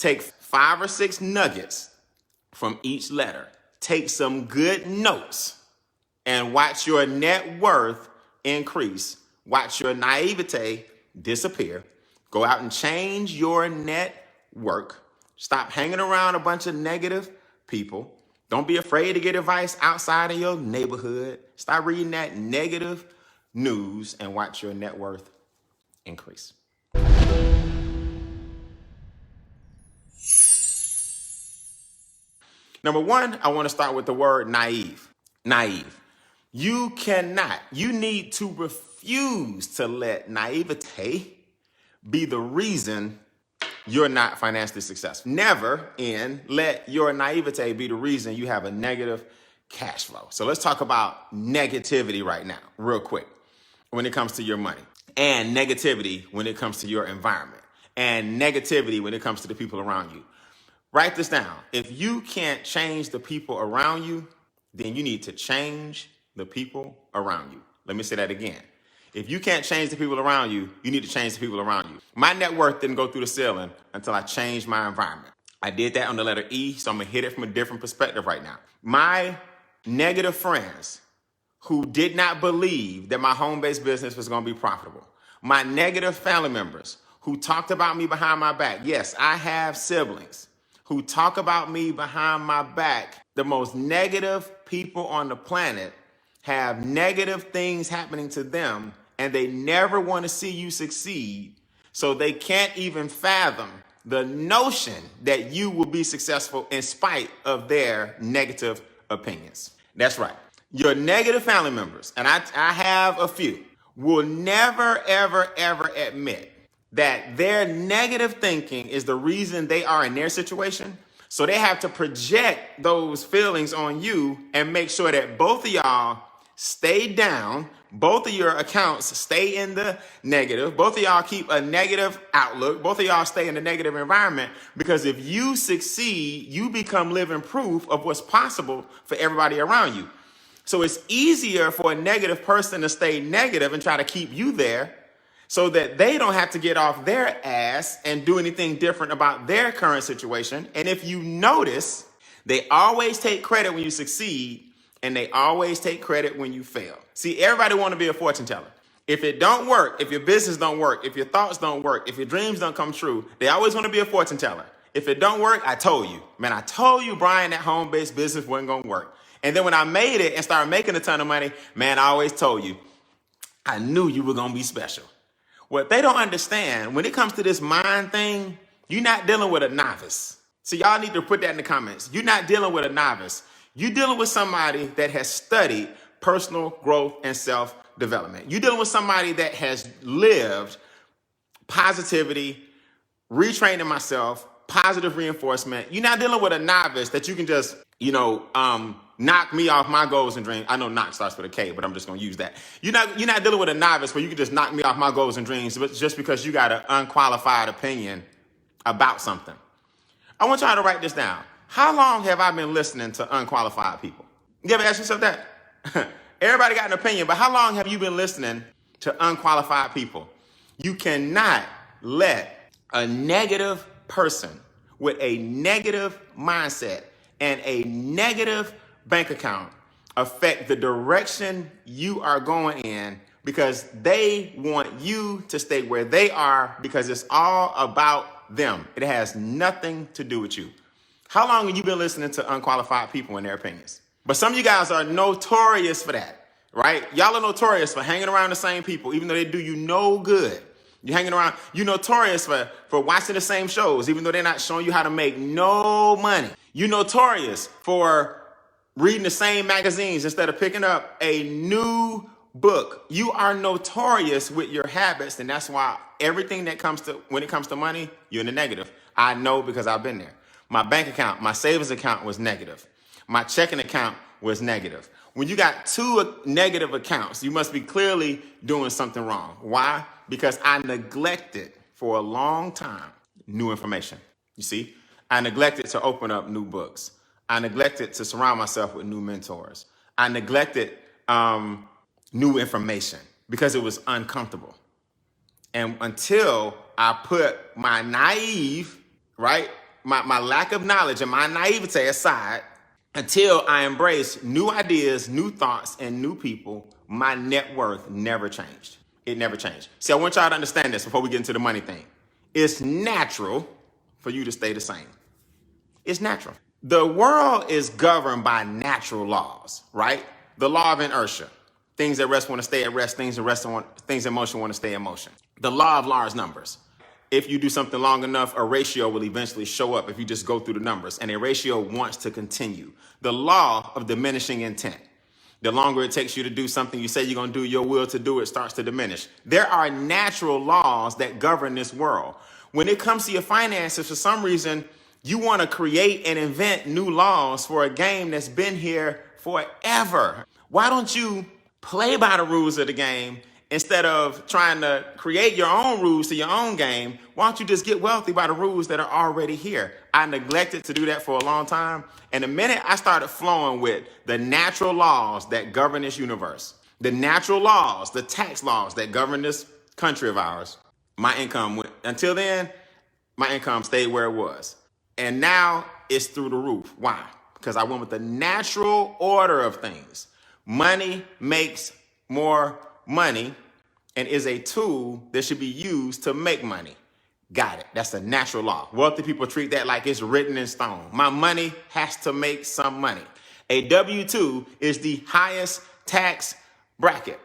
Take 5 or 6 nuggets from each letter. Take some good notes and watch your net worth increase. Watch your naivete disappear. Go out and change your network. Stop hanging around a bunch of negative people. Don't be afraid to get advice outside of your neighborhood. Stop reading that negative news and watch your net worth increase. Number 1, I want to start with the word naive. Naive. You need to refuse to let naivete be the reason you're not financially successful. Never let your naivete be the reason you have a negative cash flow. So let's talk about negativity right now, real quick, when it comes to your money, and negativity when it comes to your environment, and negativity when it comes to the people around you. Write this down. If you can't change the people around you, then you need to change the people around you. Let me say that again. If you can't change the people around you, you need to change the people around you. My net worth didn't go through the ceiling until I changed my environment. I did that on the letter E, so I'm going to hit it from a different perspective right now. My negative friends who did not believe that my home-based business was going to be profitable. My negative family members who talked about me behind my back. Yes, I have siblings who talk about me behind my back. The most negative people on the planet have negative things happening to them, and they never want to see you succeed. So they can't even fathom the notion that you will be successful in spite of their negative opinions. That's right. Your negative family members, and I have a few, will never, ever, ever admit that their negative thinking is the reason they are in their situation. So they have to project those feelings on you and make sure that both of y'all stay down, both of your accounts stay in the negative, both of y'all keep a negative outlook, both of y'all stay in a negative environment, because if you succeed, you become living proof of what's possible for everybody around you. So it's easier for a negative person to stay negative and try to keep you there so that they don't have to get off their ass and do anything different about their current situation. And if you notice, they always take credit when you succeed, and they always take credit when you fail. See, everybody want to be a fortune teller. If it don't work, if your business don't work, if your thoughts don't work, if your dreams don't come true, they always want to be a fortune teller. If it don't work, I told you. Man, I told you, Brian, that home-based business wasn't going to work. And then when I made it and started making a ton of money, man, I always told you, I knew you were going to be special. What they don't understand, when it comes to this mind thing, you're not dealing with a novice. So y'all need to put that in the comments. You're not dealing with a novice. You're dealing with somebody that has studied personal growth and self-development. You're dealing with somebody that has lived positivity, retraining myself, positive reinforcement. You're not dealing with a novice that you can just, knock me off my goals and dreams. I know knock starts with a K, but I'm just going to use that. You're not dealing with a novice where you can just knock me off my goals and dreams just because you got an unqualified opinion about something. I want y'all to write this down. How long have I been listening to unqualified people? You ever ask yourself that? Everybody got an opinion, but how long have you been listening to unqualified people? You cannot let a negative person with a negative mindset and a negative bank account affect the direction you are going in, because they want you to stay where they are, because it's all about them. It has nothing to do with you. How long have you been listening to unqualified people and their opinions? But some of you guys are notorious for that, right? Y'all are notorious for hanging around the same people, even though they do you no good. You're hanging around. You're notorious for watching the same shows, even though they're not showing you how to make no money. You're notorious for reading the same magazines instead of picking up a new book. You are notorious with your habits, and that's why everything when it comes to money, you're in the negative. I know, because I've been there. My bank account, my savings account was negative. My checking account was negative. When you got 2 negative accounts, you must be clearly doing something wrong. Why? Because I neglected for a long time new information. You see, I neglected to open up new books. I neglected to surround myself with new mentors. I neglected new information because it was uncomfortable. And until I put my naive, right, my lack of knowledge and my naivete aside, until I embraced new ideas, new thoughts, and new people, my net worth never changed. It never changed. See, I want y'all to understand this before we get into the money thing. It's natural for you to stay the same. It's natural. The world is governed by natural laws, right? The law of inertia. Things at rest want to stay at rest. Things in motion want to stay in motion. The law of large numbers. If you do something long enough, a ratio will eventually show up if you just go through the numbers, and a ratio wants to continue. The law of diminishing intent. The longer it takes you to do something you say you're going to do, your will to do it starts to diminish. There are natural laws that govern this world. When it comes to your finances, for some reason, you want to create and invent new laws for a game that's been here forever. Why don't you play by the rules of the game instead of trying to create your own rules to your own game? Why don't you just get wealthy by the rules that are already here? I neglected to do that for a long time. And the minute I started flowing with the natural laws that govern this universe, the natural laws, the tax laws that govern this country of ours, my income went, until then, my income stayed where it was. And now it's through the roof. Why? Because I went with the natural order of things. Money makes more money and is a tool that should be used to make money. Got it. That's a natural law. Wealthy people treat that like it's written in stone. My money has to make some money. A W-2 is the highest tax bracket.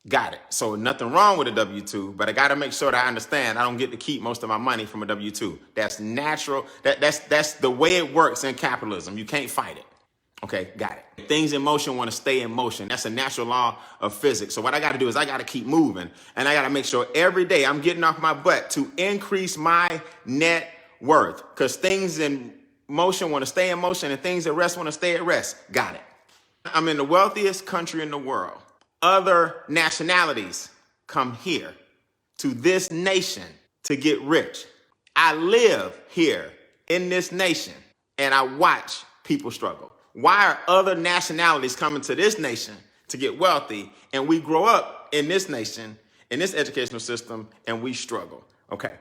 Got it. So nothing wrong with a W-2, but I got to make sure that I understand I don't get to keep most of my money from a W-2. That's natural. That's the way it works in capitalism. You can't fight it. Okay, got it. Things in motion want to stay in motion. That's a natural law of physics. So what I got to do is I got to keep moving, and I got to make sure every day I'm getting off my butt to increase my net worth, because things in motion want to stay in motion and things at rest want to stay at rest. Got it. I'm in the wealthiest country in the world. Other nationalities come here to this nation to get rich. I live here in this nation and I watch people struggle. Why are other nationalities coming to this nation to get wealthy, and we grow up in this nation, in this educational system, and we struggle? Okay,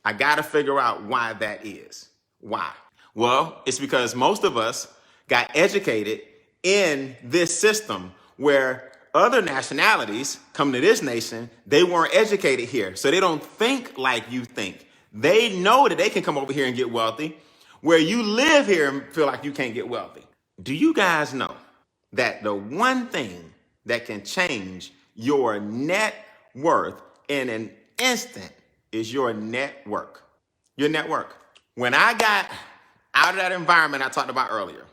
I got to figure out why that is. Why? Well, it's because most of us got educated in this system where other nationalities come to this nation, they weren't educated here. So they don't think like you think. They know that they can come over here and get wealthy, where you live here and feel like you can't get wealthy. Do you guys know that the one thing that can change your net worth in an instant is your network? Your network. When I got out of that environment I talked about earlier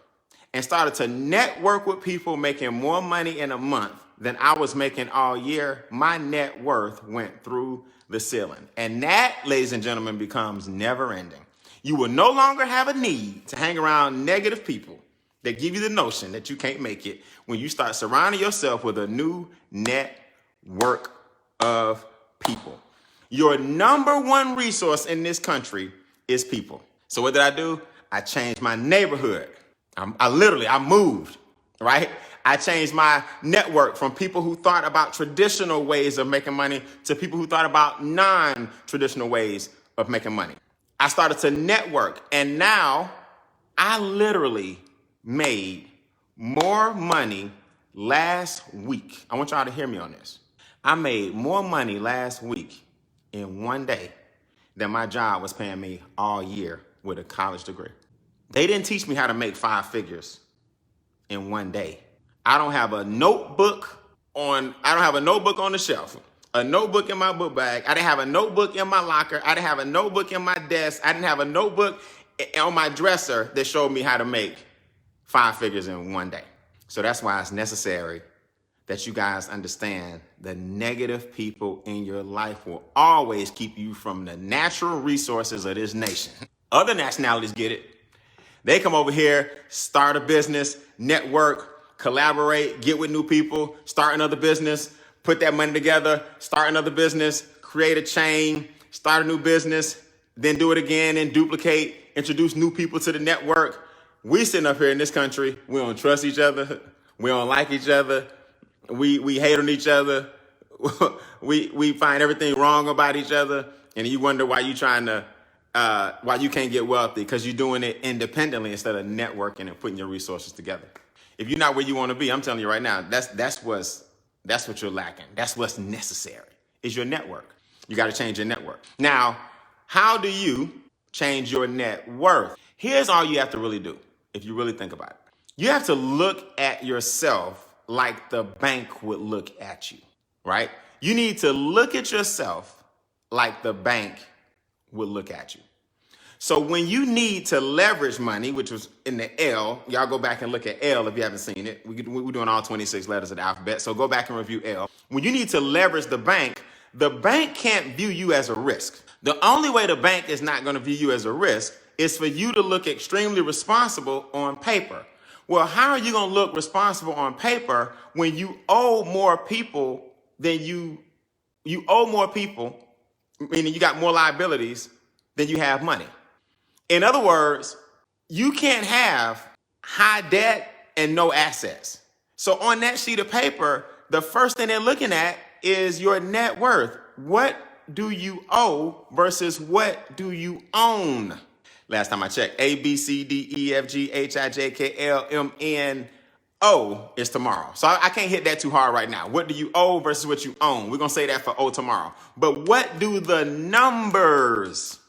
and started to network with people making more money in a month than I was making all year, my net worth went through the ceiling. And that, ladies and gentlemen, becomes never ending. You will no longer have a need to hang around negative people that give you the notion that you can't make it when you start surrounding yourself with a new network of people. Your number one resource in this country is people. So what did I do? I changed my neighborhood. I moved, right? I changed my network from people who thought about traditional ways of making money to people who thought about non-traditional ways of making money. I started to network, and now I literally made more money last week. I want y'all to hear me on this. I made more money last week in one day than my job was paying me all year with a college degree. They didn't teach me how to make 5 figures in one day. I don't have a notebook on the shelf, a notebook in my book bag. I didn't have a notebook in my locker. I didn't have a notebook in my desk. I didn't have a notebook on my dresser that showed me how to make 5 figures in one day. So that's why it's necessary that you guys understand the negative people in your life will always keep you from the natural resources of this nation. Other nationalities get it. They come over here, start a business, network, collaborate, get with new people, start another business, put that money together, start another business, create a chain, start a new business, then do it again and duplicate, introduce new people to the network. We sitting up here in this country, we don't trust each other, we don't like each other, we hate on each other, we find everything wrong about each other, and you wonder why you trying to why you can't get wealthy, because you're doing it independently instead of networking and putting your resources together. If you're not where you want to be, I'm telling you right now, that's what you're lacking. That's what's necessary, is your network. You got to change your network. Now, how do you change your net worth? Here's all you have to really do, if you really think about it. You have to look at yourself like the bank would look at you, right? You need to look at yourself like the bank would look at you. So when you need to leverage money, which was in the L, y'all go back and look at L if you haven't seen it. We're doing all 26 letters of the alphabet, so go back and review L. When you need to leverage the bank can't view you as a risk. The only way the bank is not going to view you as a risk is for you to look extremely responsible on paper. Well, how are you going to look responsible on paper when you owe more people than you owe more people, meaning you got more liabilities than you have money? In other words, you can't have high debt and no assets. So on that sheet of paper, the first thing they're looking at is your net worth. What do you owe versus what do you own? Last time I checked, A, B, C, D, E, F, G, H, I, J, K, L, M, N, O is tomorrow. So I can't hit that too hard right now. What do you owe versus what you own? We're going to say that for O tomorrow. But what do the numbers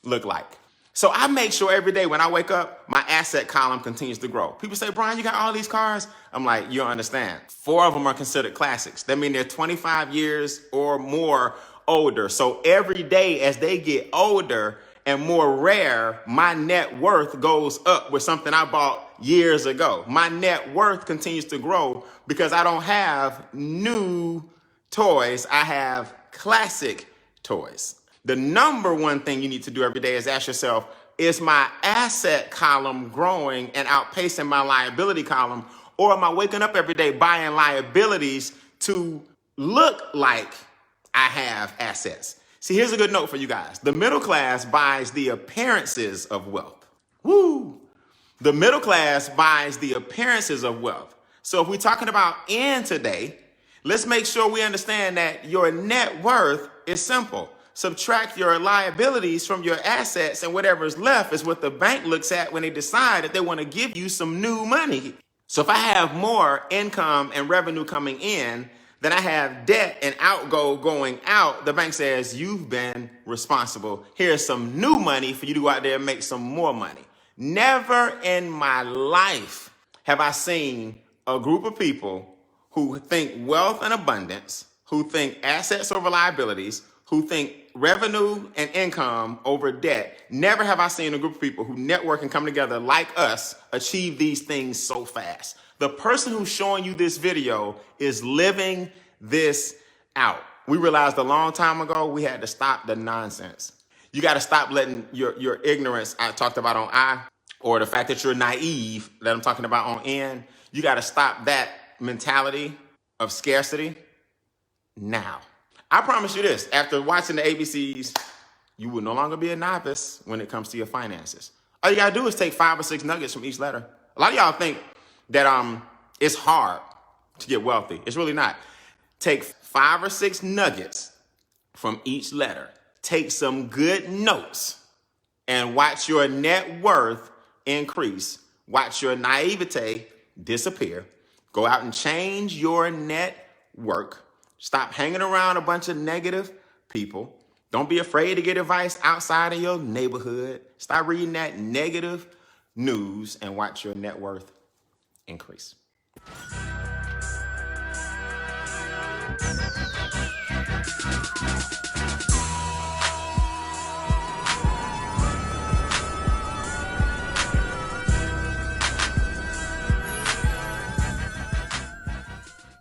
look like? So I make sure every day when I wake up, my asset column continues to grow. People say, Brian, you got all these cars? I'm like, you don't understand. 4 of them are considered classics. That means they're 25 years or more older. So every day as they get older and more rare, my net worth goes up with something I bought years ago. My net worth continues to grow because I don't have new toys. I have classic toys. The number one thing you need to do every day is ask yourself, is my asset column growing and outpacing my liability column? Or am I waking up every day buying liabilities to look like I have assets? See, here's a good note for you guys. The middle class buys the appearances of wealth. Woo! The middle class buys the appearances of wealth. So if we're talking about N today, let's make sure we understand that your net worth is simple. Subtract your liabilities from your assets, and whatever's left is what the bank looks at when they decide that they want to give you some new money. So if I have more income and revenue coming in than I have debt and outgo going out, the bank says, you've been responsible. Here's some new money for you to go out there and make some more money. Never in my life have I seen a group of people who think wealth and abundance, who think assets over liabilities, who think revenue and income over debt. Never have I seen a group of people who network and come together like us achieve these things so fast. The person who's showing you this video is living this out. We realized a long time ago we had to stop the nonsense. You got to stop letting your ignorance I talked about on I, or the fact that you're naive that I'm talking about on N. You got to stop that mentality of scarcity now. I promise you this, after watching the ABCs, you will no longer be a novice when it comes to your finances. All you gotta do is take 5 or 6 nuggets from each letter. A lot of y'all think that it's hard to get wealthy. It's really not. Take 5 or 6 nuggets from each letter. Take some good notes and watch your net worth increase. Watch your naivete disappear. Go out and change your network. Stop hanging around a bunch of negative people. Don't be afraid to get advice outside of your neighborhood. Stop reading that negative news and watch your net worth increase.